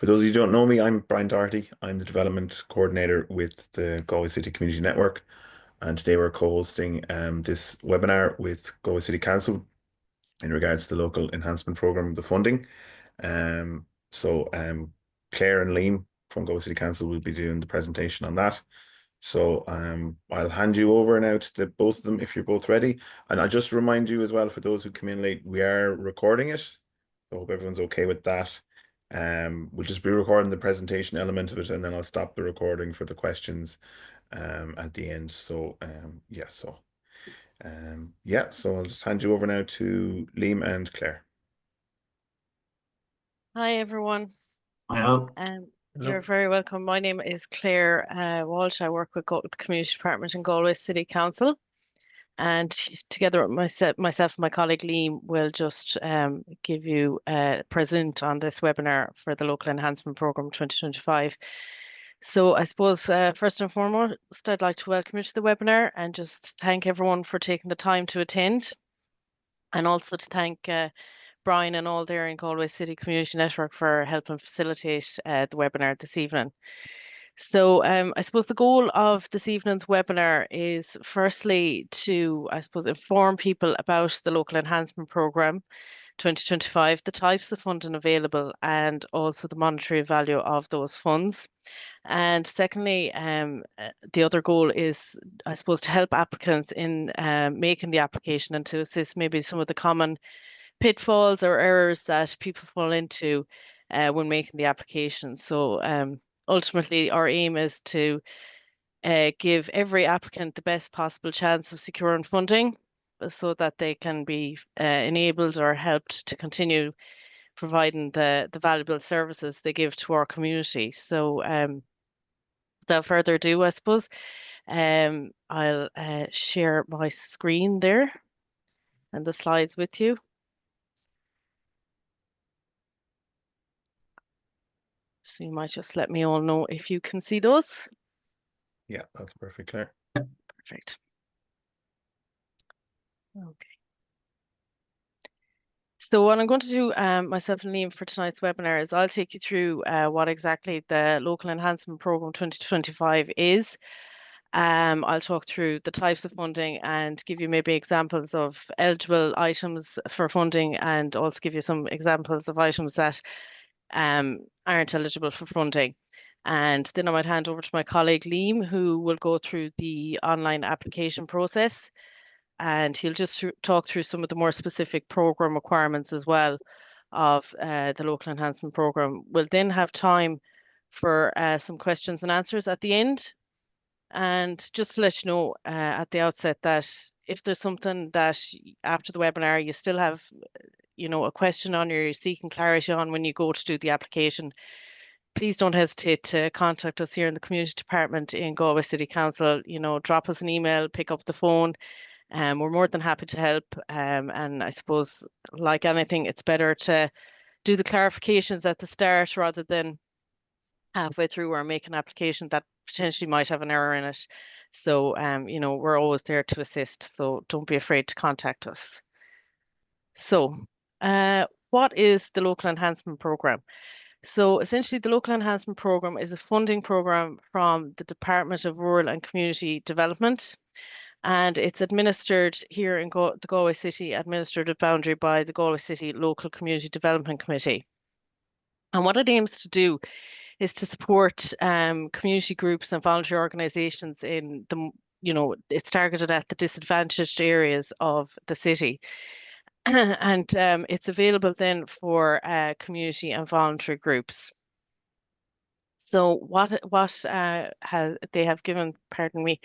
For those of you who don't know me, I'm Brian Doherty. I'm the development coordinator with the Galway City Community Network. And today we're co-hosting this webinar with Galway City Council in regards to the local enhancement program, the funding. So Claire and Liam from Galway City Council will be doing the presentation on that. So I'll hand you over now to both of them if you're both ready. And I'll just remind you as well, for those who come in late, we are recording it. So I hope everyone's okay with that. We'll just be recording the presentation element of it, and then I'll stop the recording for the questions at the end. So I'll just hand you over now to Liam and Claire. Hi, everyone. Hi, all. You're very welcome. My name is Claire Walsh. I work with the Community Department in Galway City Council. And together with myself and my colleague Liam will just give you a present on this webinar for the Local Enhancement Programme 2025. So I suppose first and foremost, I'd like to welcome you to the webinar and just thank everyone for taking the time to attend. And also to thank Brian and all there in Galway City Community Network for helping facilitate the webinar this evening. So I suppose the goal of this evening's webinar is firstly to, I suppose, inform people about the Local Enhancement Programme 2025, the types of funding available, and also the monetary value of those funds. And secondly, the other goal is, I suppose, to help applicants in making the application and to assist maybe some of the common pitfalls or errors that people fall into when making the application. So ultimately, our aim is to give every applicant the best possible chance of securing funding so that they can be enabled or helped to continue providing the valuable services they give to our community. So without further ado, I suppose, I'll share my screen there and the slides with you. So you might just let me all know if you can see those. Yeah, that's perfect, Claire. Perfect. Okay. So what I'm going to do, myself and Liam, for tonight's webinar is I'll take you through what exactly the Local Enhancement Programme 2025 is. I'll talk through the types of funding and give you maybe examples of eligible items for funding, and also give you some examples of items that aren't eligible for funding. And then I might hand over to my colleague Liam, who will go through the online application process. And he'll just talk through some of the more specific programme requirements as well of the Local Enhancement Programme. We'll then have time for some questions and answers at the end. And just to let you know at the outset that if there's something that after the webinar you still have, a question on, you're seeking clarity on when you go to do the application, please don't hesitate to contact us here in the Community Department in Galway City Council. Drop us an email, pick up the phone. We're more than happy to help. And I suppose, like anything, it's better to do the clarifications at the start rather than halfway through or make an application that potentially might have an error in it. So, we're always there to assist. So don't be afraid to contact us. So, what is the Local Enhancement Programme? So essentially, the Local Enhancement Programme is a funding programme from the Department of Rural and Community Development. And it's administered here in the Galway City administrative boundary by the Galway City Local Community Development Committee. And what it aims to do is to support community groups and volunteer organisations in it's targeted at the disadvantaged areas of the city. And it's available then for community and voluntary groups. So what they have given, pardon me,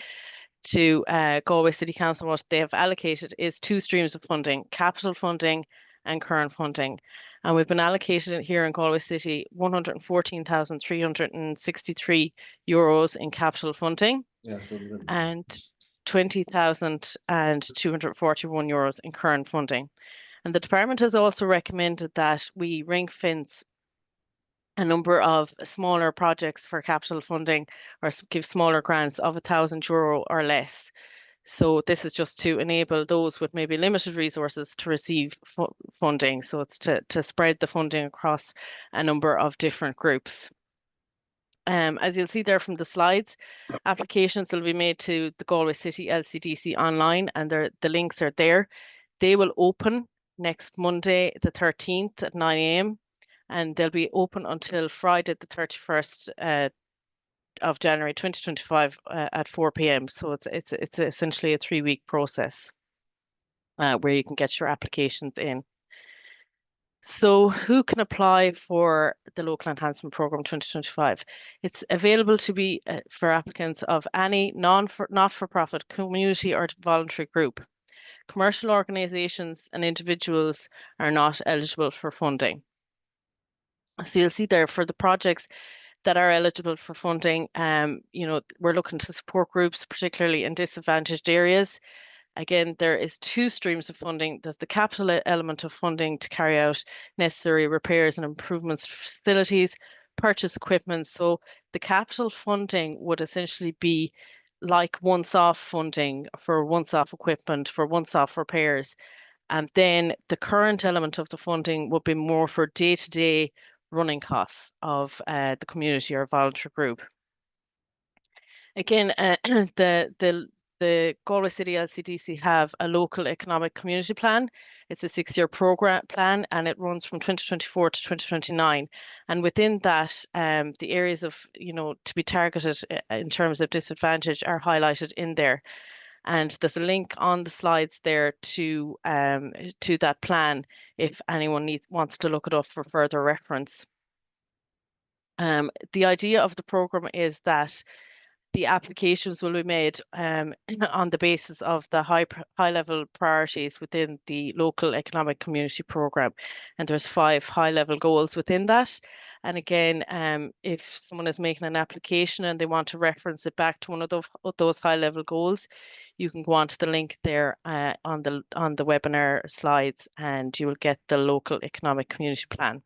to Galway City Council, what they have allocated is two streams of funding: capital funding and current funding. And we've been allocated here in Galway City €114,363 in capital funding, and €20,241 in current funding. And the department has also recommended that we ring fence a number of smaller projects for capital funding, or give smaller grants of €1,000 or less. So this is just to enable those with maybe limited resources to receive funding. So it's to spread the funding across a number of different groups. As you'll see there from the slides, applications will be made to the Galway City LCDC online, and the links are there. They will open next Monday, the 13th at 9 a.m. and they'll be open until Friday, the 31st of January 2025 at 4 p.m. So it's essentially a 3-week process where you can get your applications in. So who can apply for the Local Enhancement Programme 2025? It's available to be for applicants of any not-for-profit community or voluntary group. Commercial organisations and individuals are not eligible for funding. So you'll see there for the projects that are eligible for funding, we're looking to support groups, particularly in disadvantaged areas. Again, there is 2 streams of funding. There's the capital element of funding to carry out necessary repairs and improvements to facilities, purchase equipment. So the capital funding would essentially be like once-off funding for once-off equipment, for once-off repairs. And then the current element of the funding would be more for day-to-day running costs of the community or voluntary group. Again, the Galway City LCDC have a local economic community plan. It's a 6-year program plan, and it runs from 2024 to 2029. And within that, the areas of to be targeted in terms of disadvantage are highlighted in there. And there's a link on the slides there to that plan if anyone wants to look it up for further reference. The idea of the program is that the applications will be made on the basis of the high level priorities within the local economic community program. And there's 5 high level goals within that. And again, if someone is making an application and they want to reference it back to one of those high level goals, you can go onto the link there on the webinar slides, and you will get the local economic community plan.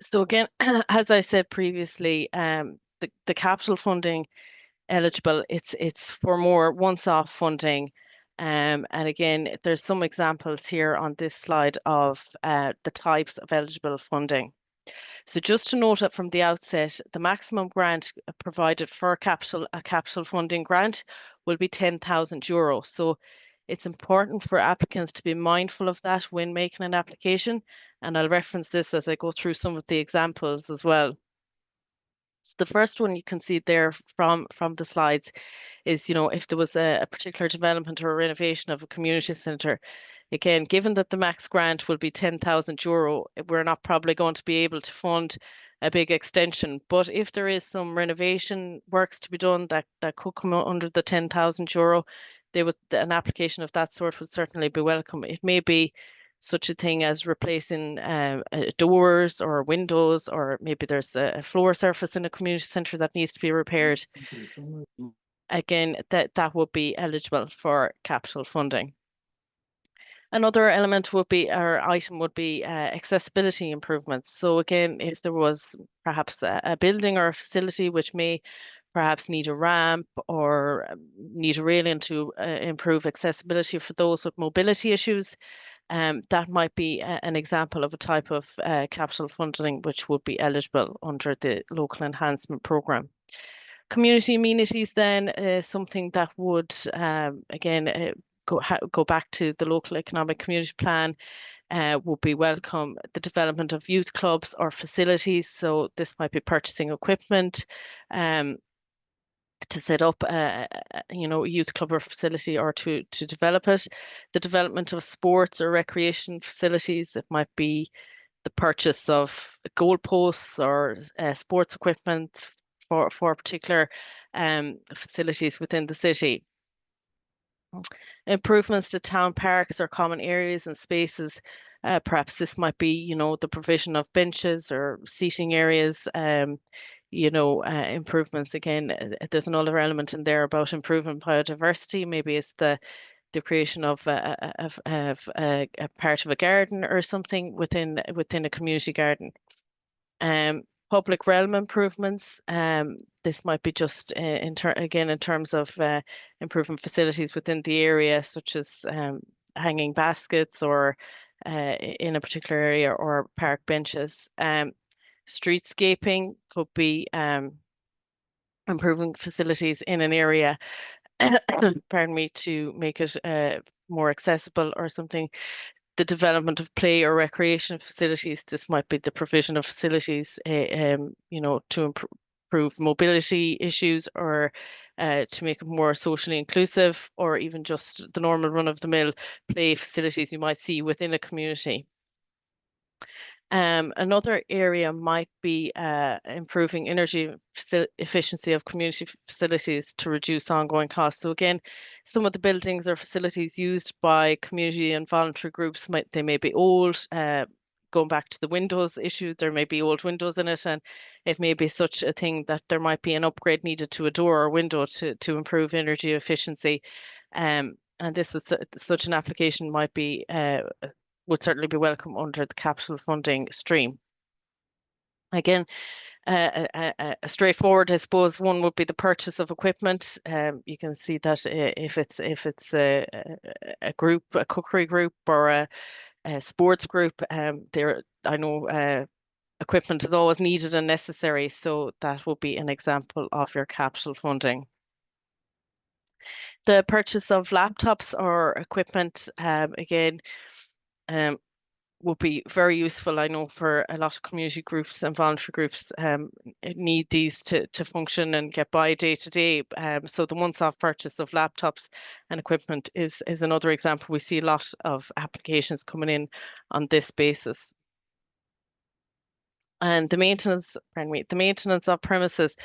So again, as I said previously, the capital funding eligible, it's for more once-off funding. And again, there's some examples here on this slide of the types of eligible funding. So just to note it from the outset, the maximum grant provided for a capital funding grant will be €10,000. So it's important for applicants to be mindful of that when making an application. And I'll reference this as I go through some of the examples as well. So the first one you can see there from the slides is, if there was a particular development or a renovation of a community centre, again, given that the max grant will be €10,000, we're not probably going to be able to fund a big extension. But if there is some renovation works to be done that could come under the €10,000, an application of that sort would certainly be welcome. It may be such a thing as replacing doors or windows, or maybe there's a floor surface in a community centre that needs to be repaired. Again, that would be eligible for capital funding. Another element would be, or item would be accessibility improvements. So again, if there was perhaps a building or a facility which may perhaps need a ramp or need a railing to improve accessibility for those with mobility issues, that might be an example of a type of capital funding which would be eligible under the local enhancement programme. Community amenities then is something that would, again, go back to the local economic community plan, would be welcome. The development of youth clubs or facilities. So this might be purchasing equipment to set up a youth club or facility, or to develop it. The development of sports or recreation facilities. It might be the purchase of goalposts or sports equipment for particular facilities within the city. Improvements to town parks or common areas and spaces. Perhaps this might be, the provision of benches or seating areas. Improvements again. There's another element in there about improving biodiversity. Maybe it's the creation of a part of a garden or something within a community garden. Public realm improvements. This might be just again in terms of improving facilities within the area, such as hanging baskets or in a particular area or park benches. Streetscaping could be improving facilities in an area, pardon me, to make it more accessible or something. The development of play or recreation facilities. This might be the provision of facilities, to improve mobility issues or to make it more socially inclusive, or even just the normal run-of-the-mill play facilities you might see within a community. Another area might be improving energy efficiency of community facilities to reduce ongoing costs. So again, some of the buildings or facilities used by community and voluntary groups they may be old. Going back to the windows issue, there may be old windows in it, and it may be such a thing that there might be an upgrade needed to a door or window to improve energy efficiency. And this was such an application might be would certainly be welcome under the capital funding stream. Again, a straightforward, I suppose, one would be the purchase of equipment. You can see that if it's a group, a cookery group or a sports group, I know equipment is always needed and necessary, so that will be an example of your capital funding. The purchase of laptops or equipment, again, will be very useful. I know for a lot of community groups and voluntary groups need these to function and get by day to day. So the once-off purchase of laptops and equipment is another example. We see a lot of applications coming in on this basis. And the maintenance of premises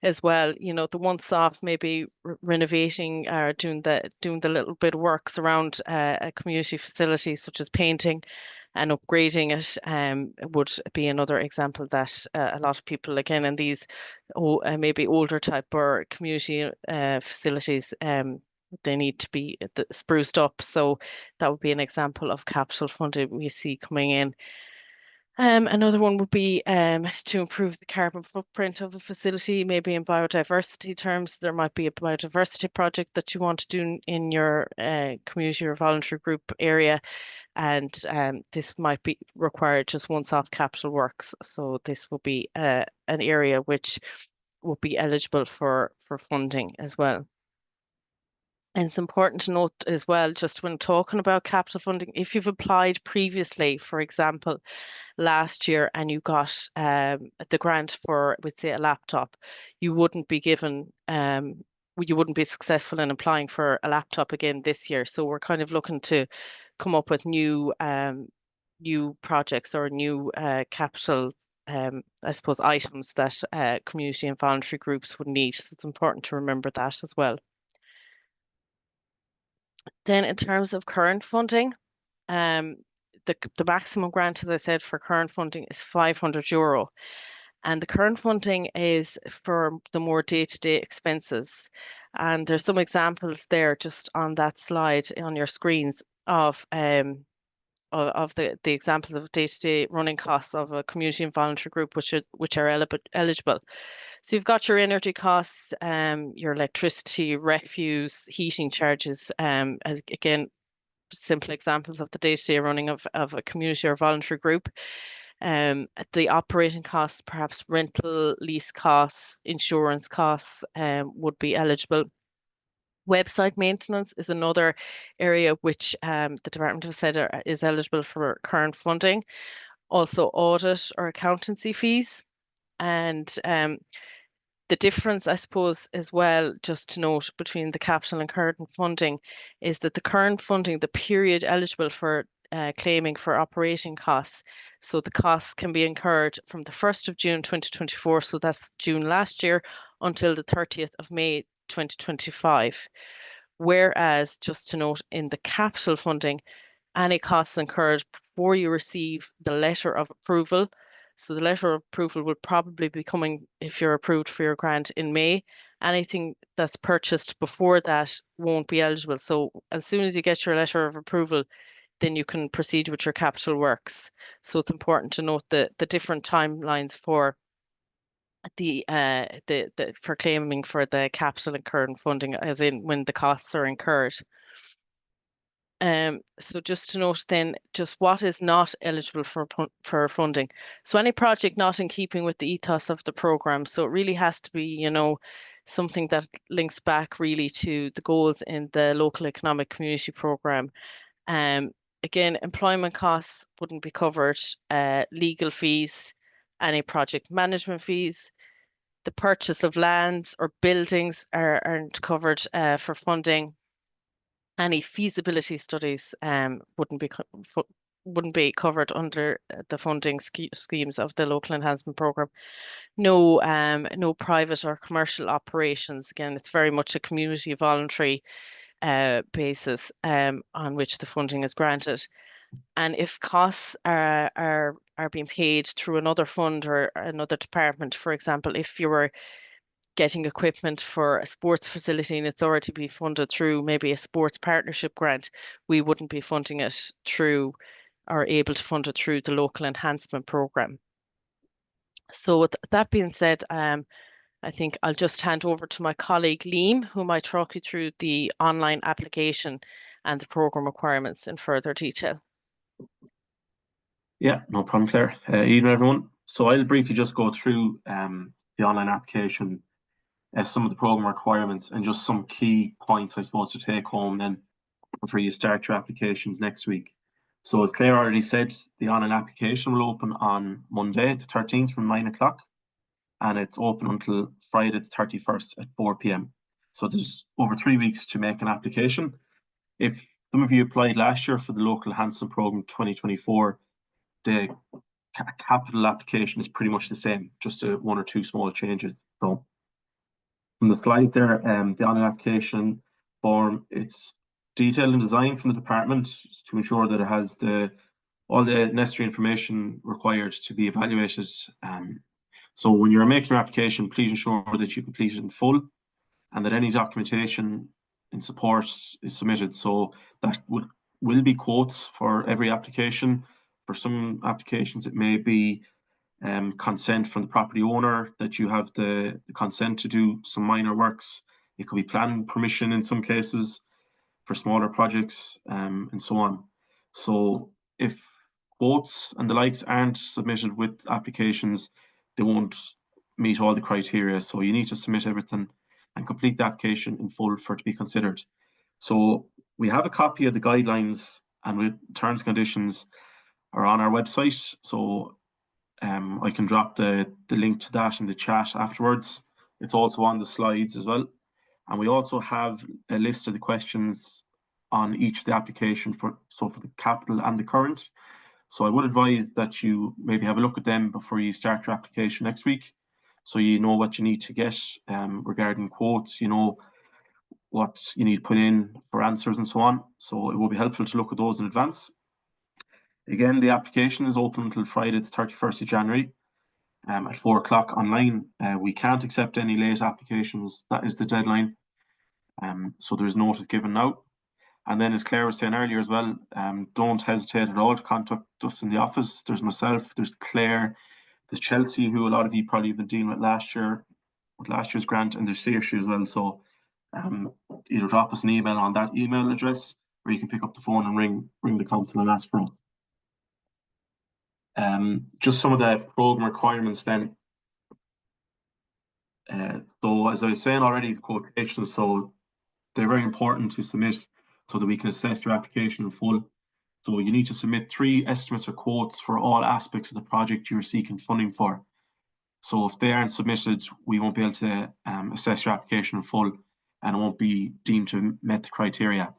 as well. The once off, maybe renovating or doing the little bit of works around a community facility, such as painting and upgrading it, would be another example that a lot of people, again, in these maybe older type or community facilities, they need to be spruced up. So that would be an example of capital funding we see coming in. Another one would be to improve the carbon footprint of a facility, maybe in biodiversity terms. There might be a biodiversity project that you want to do in your community or voluntary group area, and this might be require just once-off capital works. So this will be an area which will be eligible for funding as well. And it's important to note as well, just when talking about capital funding, if you've applied previously, for example, last year and you got the grant for, let's say, a laptop, you wouldn't be given, you wouldn't be successful in applying for a laptop again this year. So we're kind of looking to come up with new projects or new capital, I suppose, items that community and voluntary groups would need. So it's important to remember that as well. Then in terms of current funding, the maximum grant, as I said, for current funding is €500. And the current funding is for the more day-to-day expenses. And there's some examples there just on that slide on your screens of the examples of day-to-day running costs of a community and voluntary group which are eligible. So you've got your energy costs, your electricity, refuse, heating charges, again, simple examples of the day-to-day running of a community or voluntary group. The operating costs, perhaps rental, lease costs, insurance costs, would be eligible. Website maintenance is another area which the department have said is eligible for current funding. Also audit or accountancy fees. And the difference, I suppose, as well, just to note between the capital and current funding, is that the current funding, the period eligible for claiming for operating costs, so the costs can be incurred from the 1st of June 2024, so that's June last year, until the 30th of May 2025. Whereas, just to note, in the capital funding, any costs incurred before you receive the letter of approval. So the letter of approval will probably be coming if you're approved for your grant in May. Anything that's purchased before that won't be eligible. So as soon as you get your letter of approval, then you can proceed with your capital works. So it's important to note the different timelines for for claiming for the capital incurred in funding, as in when the costs are incurred. So just to note then, just what is not eligible for funding. So any project not in keeping with the ethos of the program. So it really has to be, you know, something that links back really to the goals in the local economic community program. Again, employment costs wouldn't be covered, legal fees, any project management fees, the purchase of lands or buildings aren't covered for funding. Any feasibility studies wouldn't be covered under the funding schemes of the local enhancement program. No private or commercial operations. Again, it's very much a community voluntary basis on which the funding is granted. And if costs are being paid through another fund or another department, for example, if you were getting equipment for a sports facility and it's already been funded through maybe a sports partnership grant, we wouldn't be funding it through or able to fund it through the local enhancement program. So with that being said, I think I'll just hand over to my colleague Liam, who might talk you through the online application and the program requirements in further detail. Yeah, no problem, Claire. Evening, everyone. So I'll briefly just go through the online application, some of the program requirements, and just some key points, I suppose, to take home then before you start your applications next week. So as Claire already said, the online application will open on Monday, the 13th from 9 o'clock, and it's open until Friday, the 31st at 4 p.m. So there's over 3 weeks to make an application. If some of you applied last year for the local enhancement program 2024, the capital application is pretty much the same, just one or two small changes. So from the slide there, the online application form, it's detailed and designed from the department to ensure that it has all the necessary information required to be evaluated. So when you're making your application, please ensure that you complete it in full and that any documentation in support is submitted. So that will be quotes for every application. For some applications, it may be consent from the property owner that you have the consent to do some minor works. It could be planning permission in some cases for smaller projects, and so on. So if quotes and the likes aren't submitted with applications, they won't meet all the criteria. So you need to submit everything and complete the application in full for it to be considered. So we have a copy of the guidelines and with terms and conditions are on our website. So I can drop the link to that in the chat afterwards. It's also on the slides as well. And we also have a list of the questions on each of the application for the capital and the current. So I would advise that you maybe have a look at them before you start your application next week. So you know what you need to get regarding quotes, you know what you need to put in for answers and so on. So it will be helpful to look at those in advance. Again, the application is open until Friday, the 31st of January at 4 o'clock online. We can't accept any late applications. That is the deadline. So there is notice given now. And then as Claire was saying earlier as well, don't hesitate at all to contact us in the office. There's myself, there's Claire, there's Chelsea, who a lot of you probably have been dealing with last year's grant, and there's Saoirse as well. So either drop us an email on that email address, or you can pick up the phone and ring the council and ask for us. Just some of the program requirements then. So as I was saying already, the quotations, so they're very important to submit so that we can assess your application in full. So you need to submit 3 estimates or quotes for all aspects of the project you're seeking funding for. So if they aren't submitted, we won't be able to assess your application in full and it won't be deemed to have met the criteria.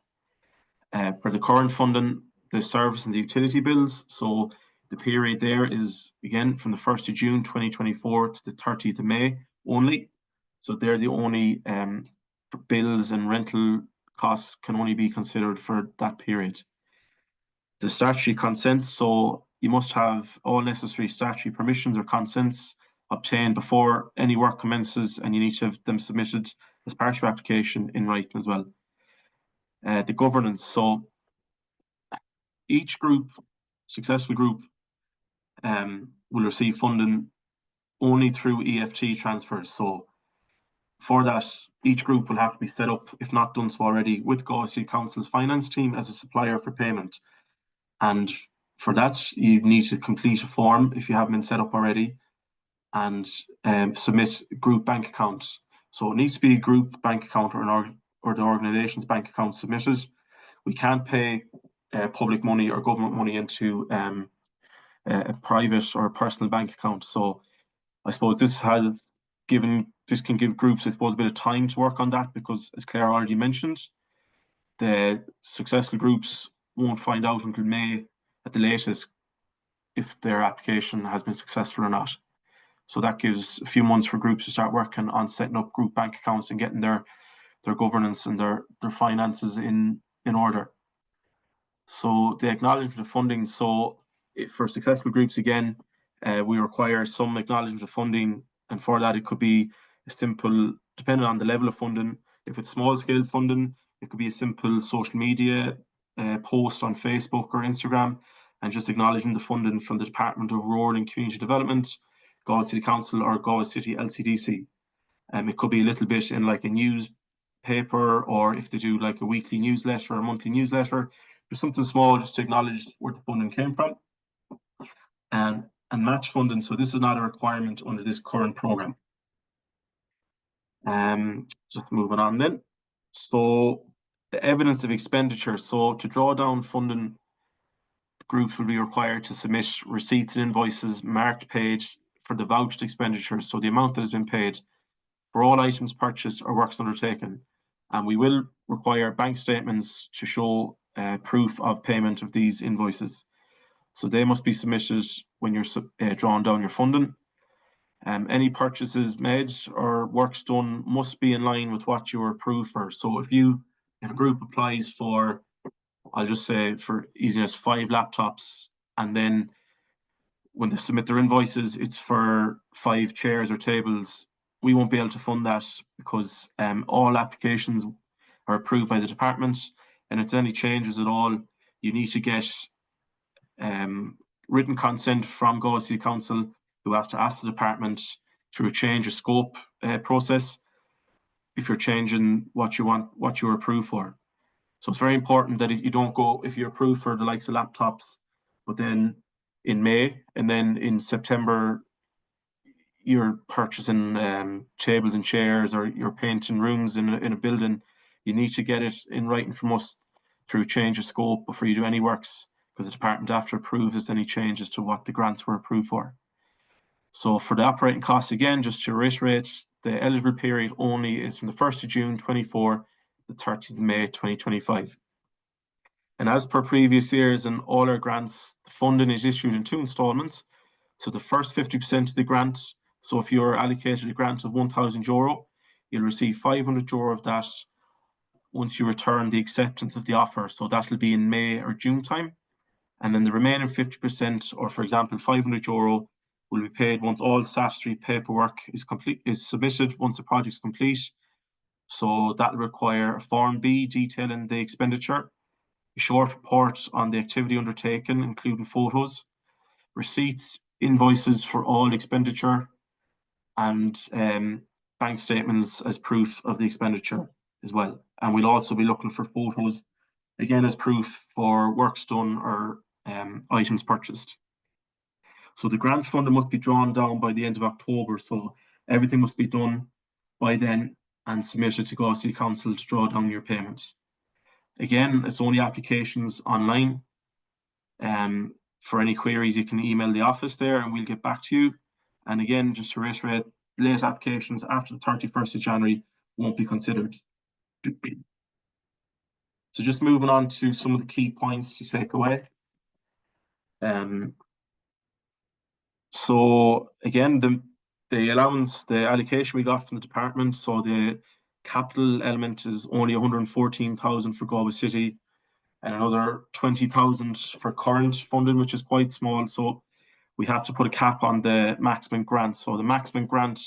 For the current funding, the service and the utility bills, so the period there is, again, from the 1st of June 2024 to the 30th of May only. So they're the only bills and rental costs can only be considered for that period. The statutory consents, so you must have all necessary statutory permissions or consents obtained before any work commences, and you need to have them submitted as part of your application in writing as well. The governance, so each group, successful group, will receive funding only through EFT transfers. So for that, each group will have to be set up, if not done so already, with Galway City Council's finance team as a supplier for payment. And for that, you need to complete a form if you haven't been set up already, and submit group bank accounts. So it needs to be a group bank account or the organisation's bank account submitted. We can't pay public money or government money into a private or personal bank account. So I suppose this can give groups, I suppose, a bit of time to work on that, because as Claire already mentioned, the successful groups won't find out until May at the latest if their application has been successful or not. So that gives a few months for groups to start working on setting up group bank accounts and getting their governance and their finances in order. So the acknowledgement of funding. So for successful groups, again, we require some acknowledgement of funding, and for that it could be a simple, depending on the level of funding. If it's small scale funding, it could be a simple social media post on Facebook or Instagram, and just acknowledging the funding from the Department of Rural and Community Development, Galway City Council, or Galway City LCDC. It could be a little bit in like a newspaper, or if they do like a weekly newsletter or a monthly newsletter, there's something small just to acknowledge where the funding came from. And match funding. So this is not a requirement under this current programme. Just moving on then. So the evidence of expenditure. So to draw down funding, groups will be required to submit receipts and invoices marked paid for the vouched expenditure. So the amount that has been paid for all items purchased or works undertaken. And we will require bank statements to show proof of payment of these invoices. So they must be submitted when you're drawing down your funding. Any purchases made or works done must be in line with what you were approved for. So if a group applies for, I'll just say for easiness, 5 laptops, and then when they submit their invoices, it's for 5 chairs or tables, we won't be able to fund that, because all applications are approved by the department, and if there's any changes at all, you need to get written consent from Galway City Council, who has to ask the department through a change of scope process if you're changing what you're approved for. So it's very important that you don't go, if you're approved for the likes of laptops, but then in May and then in September you're purchasing tables and chairs, or you're painting rooms in a building, you need to get it in writing from us through change of scope before you do any works, because the department after approves any changes to what the grants were approved for. So for the operating costs, again, just to reiterate, the eligible period only is from the 1st of June 24 to the 30th of May 2025. And as per previous years and all our grants, the funding is issued in 2 installments. So the first 50% of the grant, so if you're allocated a grant of €1,000, you'll receive €500 of that once you return the acceptance of the offer. So that'll be in May or June time. And then the remaining 50%, or for example, €500, will be paid once all statutory paperwork is submitted once the project is complete. So that will require a Form B detailing the expenditure, a short report on the activity undertaken, including photos, receipts, invoices for all expenditure, and bank statements as proof of the expenditure as well. And we'll also be looking for photos, again, as proof for works done or items purchased. So the grant funding must be drawn down by the end of October. So everything must be done by then and submitted to Galway City Council to draw down your payments. Again, it's only applications online. For any queries, you can email the office there and we'll get back to you. And again, just to reiterate, late applications after the 31st of January won't be considered. So just moving on to some of the key points to take away. So again, the allowance, the allocation we got from the department, so the capital element is only 114,000 for Galway City and another 20,000 for current funding, which is quite small. So we have to put a cap on the maximum grant. So the maximum grant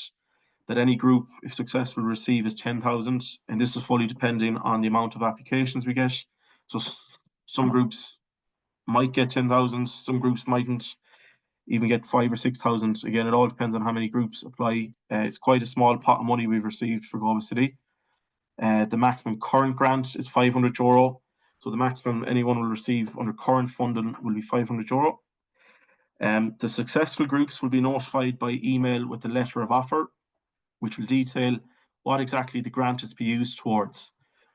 that any group, if successful, receive is 10,000, and this is fully depending on the amount of applications we get. So some groups might get 10,000, some groups mightn't. even get 5,000 or 6,000. Again, it all depends on how many groups apply. It's quite a small pot of money we've received for Galway City. The maximum current grant is €500. So the maximum anyone will receive under current funding will be €500. The successful groups will be notified by email with a letter of offer, which will detail what exactly the grant is to be used towards.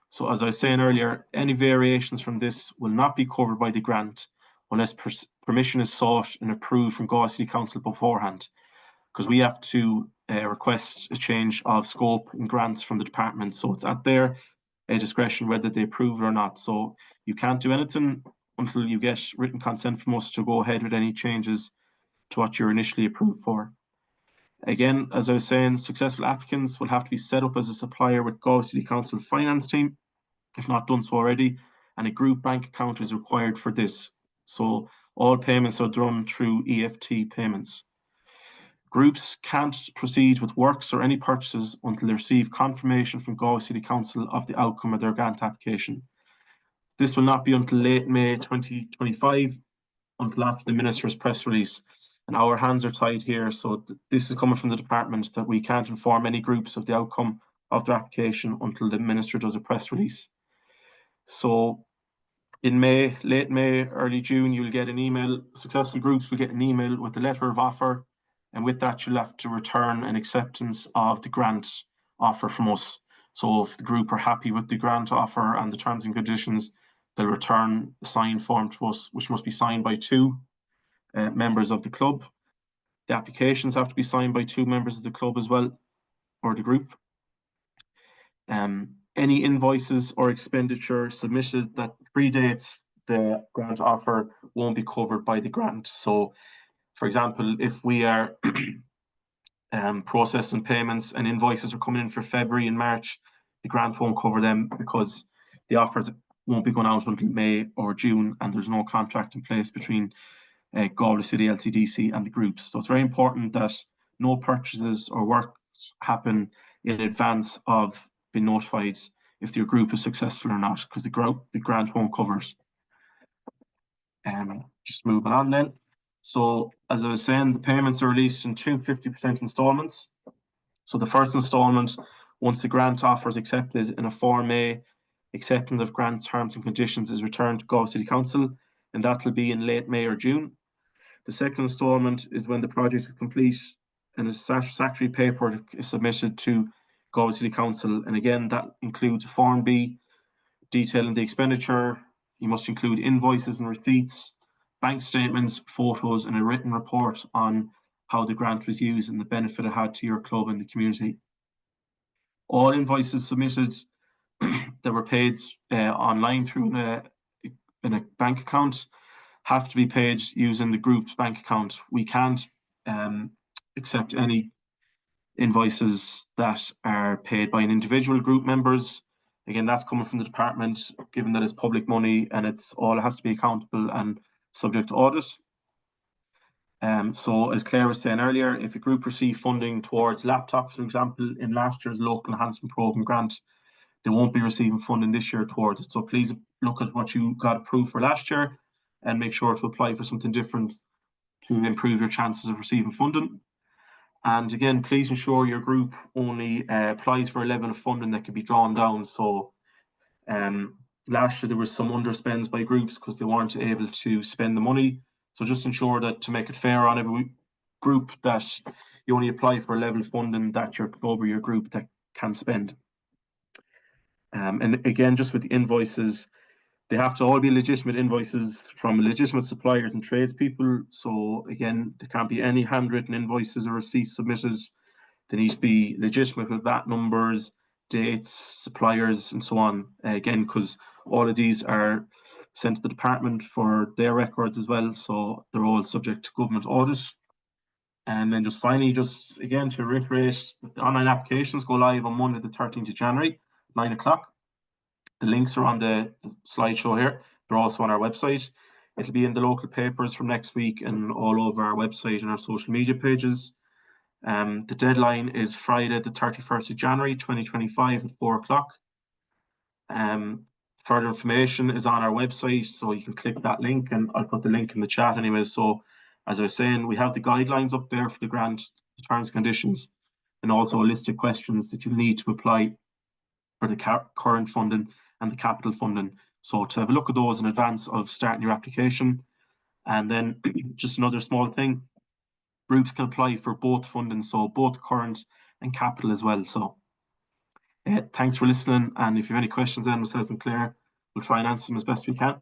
So as I was saying earlier, any variations from this will not be covered by the grant unless permission is sought and approved from Galway City Council beforehand, because we have to request a change of scope in grants from the department. So it's at their discretion whether they approve it or not. So you can't do anything until you get written consent from us to go ahead with any changes to what you're initially approved for. Again, as I was saying, successful applicants will have to be set up as a supplier with Galway City Council finance team, if not done so already, and a group bank account is required for this. So all payments are done through EFT payments. Groups can't proceed with works or any purchases until they receive confirmation from Galway City Council of the outcome of their grant application. This will not be until late May 2025, until after the Minister's press release. And our hands are tied here. So this is coming from the department that we can't inform any groups of the outcome of their application until the Minister does a press release. So in May, late May, early June, you'll get an email. Successful groups will get an email with the letter of offer. And with that, you'll have to return an acceptance of the grant offer from us. So if the group are happy with the grant offer and the terms and conditions, they'll return a signed form to us, which must be signed by 2 members of the club. The applications have to be signed by 2 members of the club as well, or the group. Any invoices or expenditure submitted that predates the grant offer won't be covered by the grant. So, for example, if we are processing payments and invoices are coming in for February and March, the grant won't cover them because the offers won't be going out until May or June, and there's no contract in place between Galway City LCDC and the groups. So it's very important that no purchases or works happen in advance of being notified if your group is successful or not, because the grant won't cover it. Just moving on then. So as I was saying, the payments are released in 2 50% installments. So the first installment, once the grant offer is accepted in a Form A, acceptance of grant terms and conditions is returned to Galway City Council, and that will be in late May or June. The second installment is when the project is complete and a satisfactory paperwork is submitted to Galway City Council. And again, that includes a Form B detailing the expenditure. You must include invoices and receipts, bank statements, photos, and a written report on how the grant was used and the benefit it had to your club and the community. All invoices submitted that were paid online through in a bank account have to be paid using the group's bank account. We can't accept any invoices that are paid by an individual group members. Again, that's coming from the department, given that it's public money and it has to be accountable and subject to audit. So as Claire was saying earlier, if a group received funding towards laptops, for example, in last year's local enhancement program grant, they won't be receiving funding this year towards it. So please look at what you got approved for last year and make sure to apply for something different to improve your chances of receiving funding. And again, please ensure your group only applies for a level of funding that can be drawn down. So last year there was some underspends by groups because they weren't able to spend the money. So just ensure that to make it fair on every group, that you only apply for a level of funding that your club or your group that can spend. And again, just with the invoices, they have to all be legitimate invoices from legitimate suppliers and tradespeople. So again, there can't be any handwritten invoices or receipts submitted. They need to be legitimate with VAT numbers, dates, suppliers, and so on. Again, because all of these are sent to the department for their records as well. So they're all subject to government audit. And then just finally, just again to reiterate, the online applications go live on Monday, the 13th of January, 9 o'clock. The links are on the slideshow here. They're also on our website. It'll be in the local papers from next week and all over our website and our social media pages. The deadline is Friday, the 31st of January, 2025 at 4 o'clock. Further information is on our website, so you can click that link, and I'll put the link in the chat anyway. So As I was saying, we have the guidelines up there for the grant, the terms and conditions, and also a list of questions that you need to apply for the current funding and the capital funding. So to have a look at those in advance of starting your application. And then just another small thing, groups can apply for both funding, so both current and capital as well. So thanks for listening. And if you have any questions then, myself and Claire, we'll try and answer them as best we can.